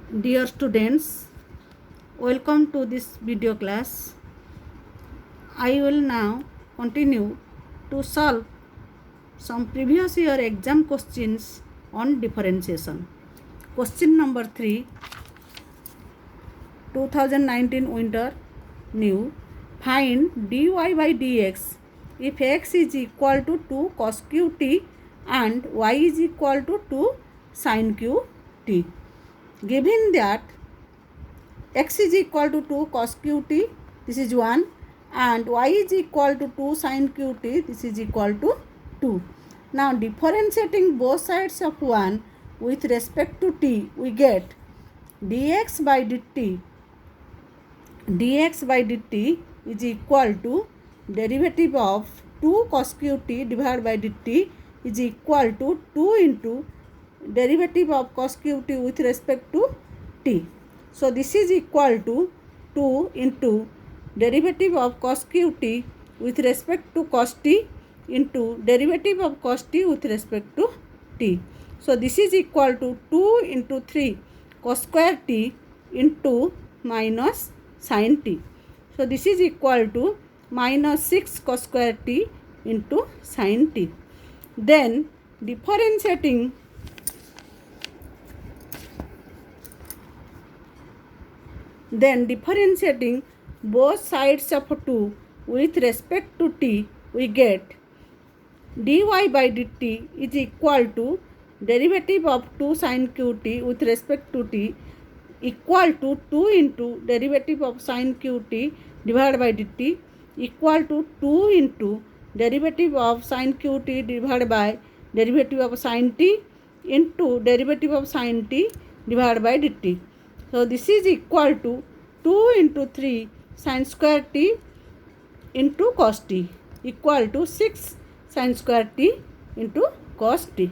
Dear students, welcome to this video class. I will now continue to solve some previous year exam questions on differentiation. Question number 3, 2019 winter new. Find dy by dx if x is equal to 2 cos q t and y is equal to 2 sin q t. Given that x is equal to 2 cos qt, this is 1, and y is equal to 2 sin qt, this is equal to 2. Now differentiating both sides of 1 with respect to t, we get dx by dt is equal to derivative of 2 cos qt divided by dt is equal to 2 into derivative of cos qt with respect to t. So this is equal to 2 into derivative of cos qt with respect to cos t into derivative of cos t with respect to t. So this is equal to 2 into 3 cos square t into minus sin t. So this is equal to minus 6 cos square t into sin t. Then differentiating both sides of 2 with respect to t, we get dy by dt is equal to derivative of 2 sin qt with respect to t equal to 2 into derivative of sin qt divided by dt equal to 2 into derivative of sin qt divided by derivative of sin t into derivative of sin t divided by dt. So this is equal to 2 into 3 sin square t into cos t equal to 6 sin square t into cos t.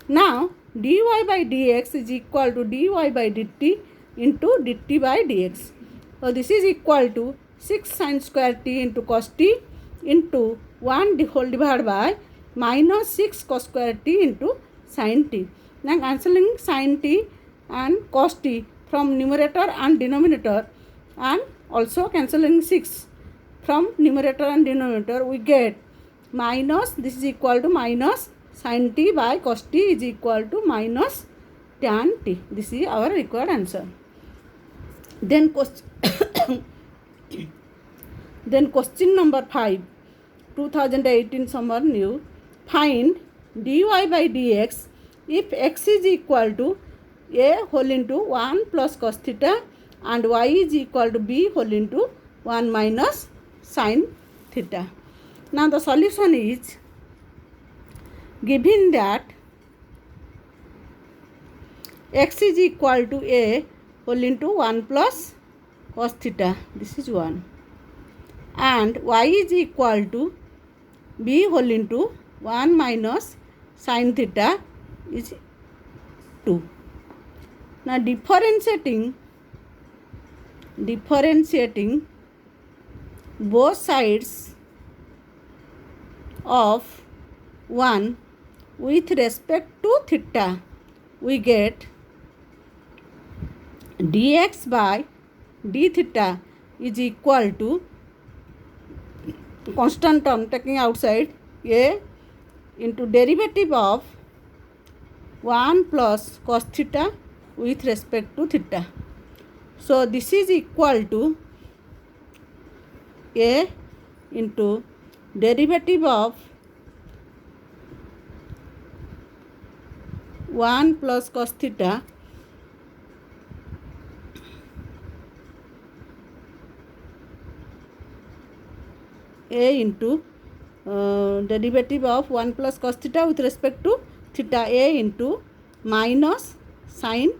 Now dy by dx is equal to dy by dt into dt by dx. So this is equal to 6 sin square t into cos t into 1 whole divided by minus 6 cos square t into sin t. Now cancelling sin t and cos t from numerator and denominator and also cancelling 6 from numerator and denominator, we get minus, this is equal to minus sin t by cos t is equal to minus tan t. This is our required answer. Then question number 5, 2018 summer new. Find dy by dx if x is equal to a whole into 1 plus cos theta and y is equal to b whole into 1 minus sin theta. Now the solution is, given that x is equal to a whole into 1 plus cos theta, this is 1, and y is equal to b whole into 1 minus sin theta is 2. Now differentiating both sides of 1 with respect to theta, we get dx by d theta is equal to constant term taking outside a into derivative of 1 plus cos theta with respect to theta. So this is equal to a into derivative of 1 plus cos theta a into derivative of 1 plus cos theta with respect to theta a into minus sin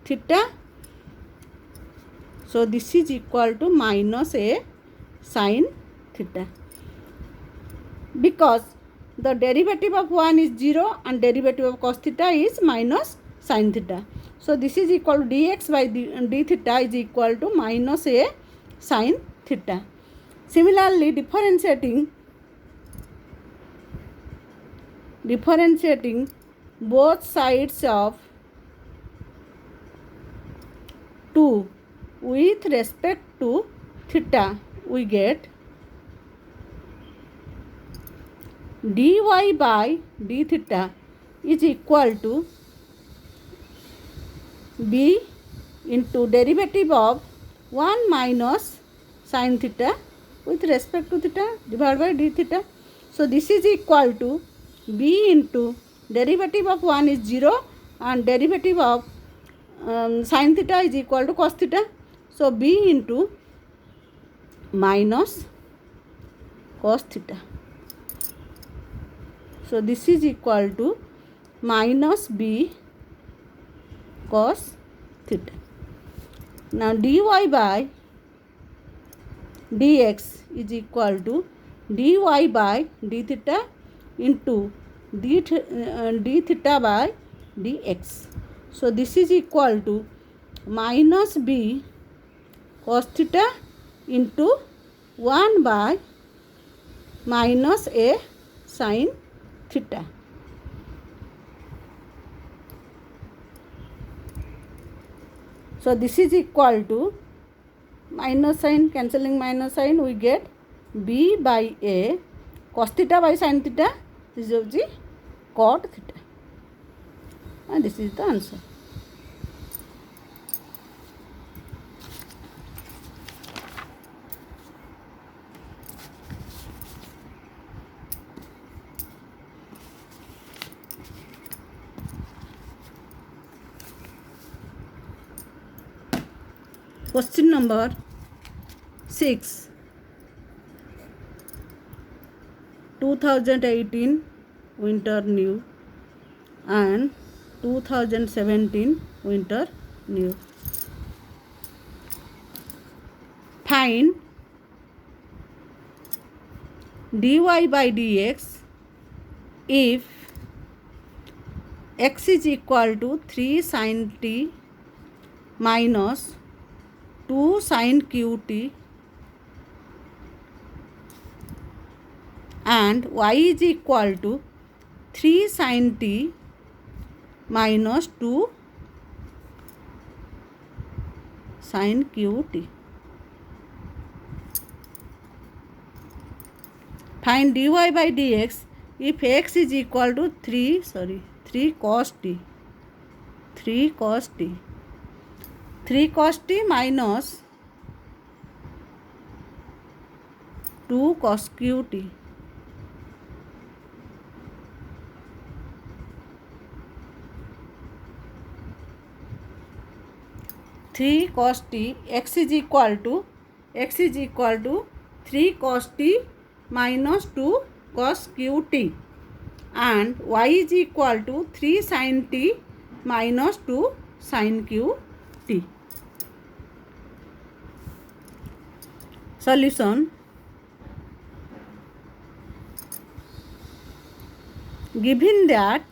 theta. So this is equal to minus a sin theta, because the derivative of 1 is 0 and derivative of cos theta is minus sin theta. So this is equal to dx by d theta is equal to minus a sin theta. Similarly, differentiating both sides of 2 with respect to theta, we get dy by d theta is equal to b into derivative of 1 minus sin theta with respect to theta divided by d theta. So this is equal to b into derivative of 1 is 0 and derivative of sin theta is equal to cos theta. So b into minus cos theta. So this is equal to minus b cos theta. Now dy by dx is equal to dy by d theta into d theta by dx. So this is equal to minus b cos theta into 1 by minus a sin theta. So this is equal to minus sign, cancelling minus sign, we get b by a cos theta by sin theta. This is the cot theta, and this is the answer. Question number 6. 2018 winter new and 2017 winter new. Find dy by dx if x is equal to 3 sin t minus 2 sin qt and y is equal to 3 sin t minus 2 sin qt. Find dy by dx if x is equal to 3 cos t 3 cos t 3 cos t minus 2 cos qt. Three cos t x is equal to 3 cos t minus 2 cos qt and y is equal to 3 sin t minus 2 sin qt. Solution. Given that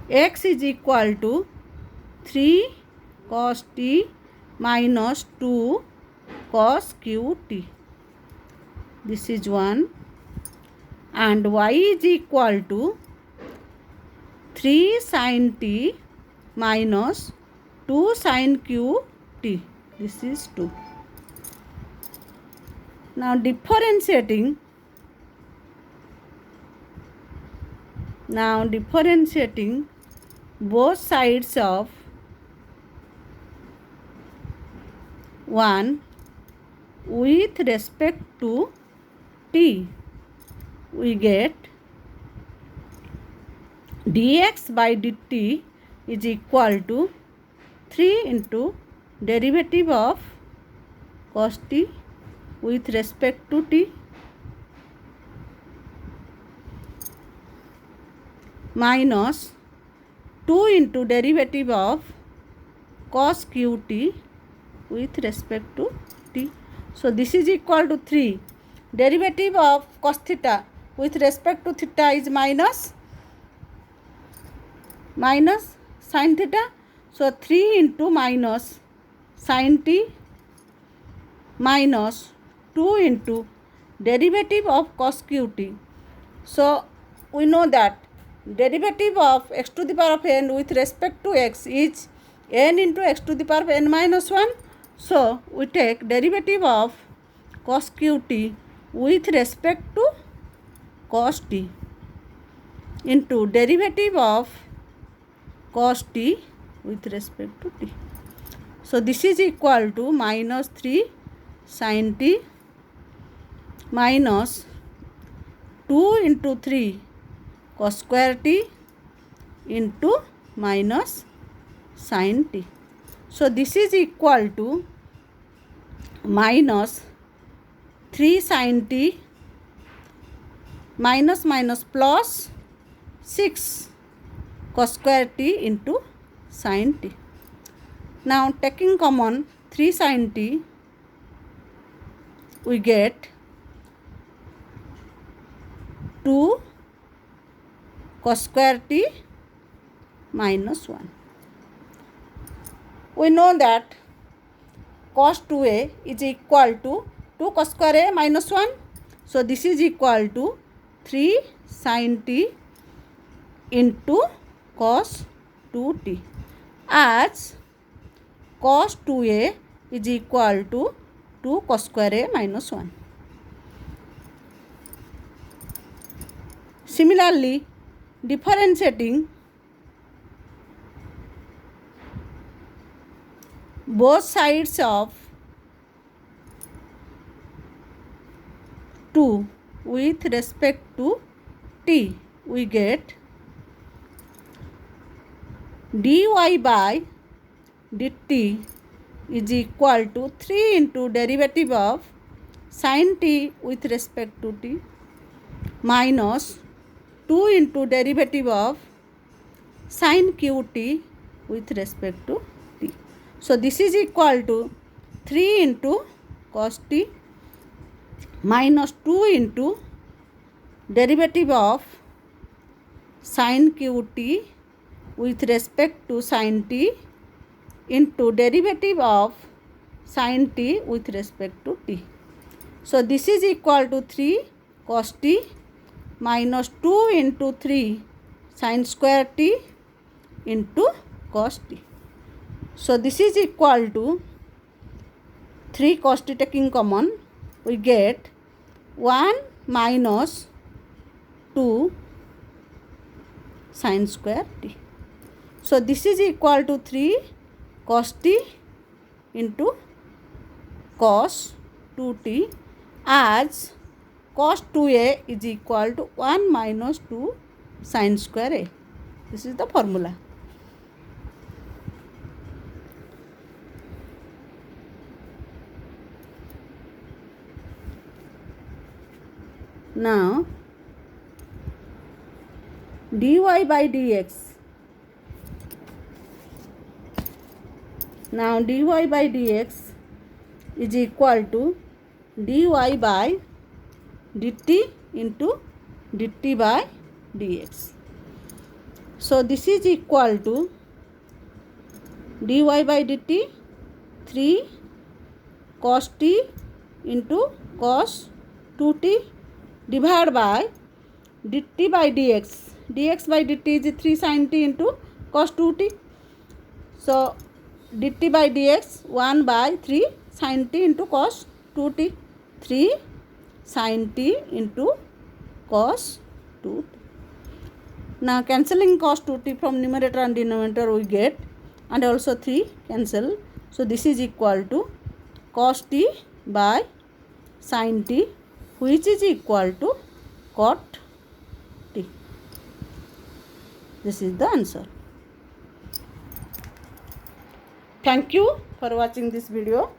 x is equal to 3 cos t minus 2 cos qt, this is 1, and y is equal to 3 sin t minus 2 sin qt, this is 2. Now differentiating both sides of 1 with respect to t, we get dx by dt is equal to 3 into derivative of cos t with respect to t minus 2 into derivative of cos qt with respect to t. So this is equal to 3. Derivative of cos theta with respect to theta is minus sin theta. So 3 into minus sin t minus 2 into derivative of cos qt. So we know that derivative of x to the power of n with respect to x is n into x to the power n minus 1. So we take derivative of cos qt with respect to cos t into derivative of cos t with respect to t. So this is equal to minus 3 sin t minus 2 into 3 cos square t into minus sin t. So this is equal to minus 3 sin t minus minus plus 6 cos square t into sin t. Now taking common 3 sin t, we get 2 cos square t minus 1. We know that cos 2a is equal to 2 cos square a minus 1. So this is equal to 3 sin t into cos 2t, as cos 2a is equal to 2 cos square a minus 1. Similarly, differentiating both sides of 2 with respect to t, we get dy by dt is equal to 3 into derivative of sin t with respect to t minus 2 into derivative of sin qt with respect to t. So this is equal to 3 into cos t minus 2 into derivative of sin qt with respect to sin t into derivative of sin t with respect to t. So this is equal to 3 cos t minus 2 into 3 sin square t into cos t. So this is equal to 3 cos t taking common, we get 1 minus 2 sin square t. So this is equal to 3 cos t into cos 2t, as cos 2a is equal to 1 minus 2 sin square a. This is the formula. Now dy by dx. Now dy by dx is equal to dy by dt into dt by dx. So this is equal to dy by dt 3 cos t into cos 2t divided by dt by dx. Dx by dt is 3 sin t into cos 2t. So dt by dx 1 by 3 sin t into cos 2t, 3 sin t into cos 2t. Now cancelling cos 2t from numerator and denominator we get, and also 3 cancel. So this is equal to cos t by sin t, which is equal to cot t. This is the answer. Thank you for watching this video.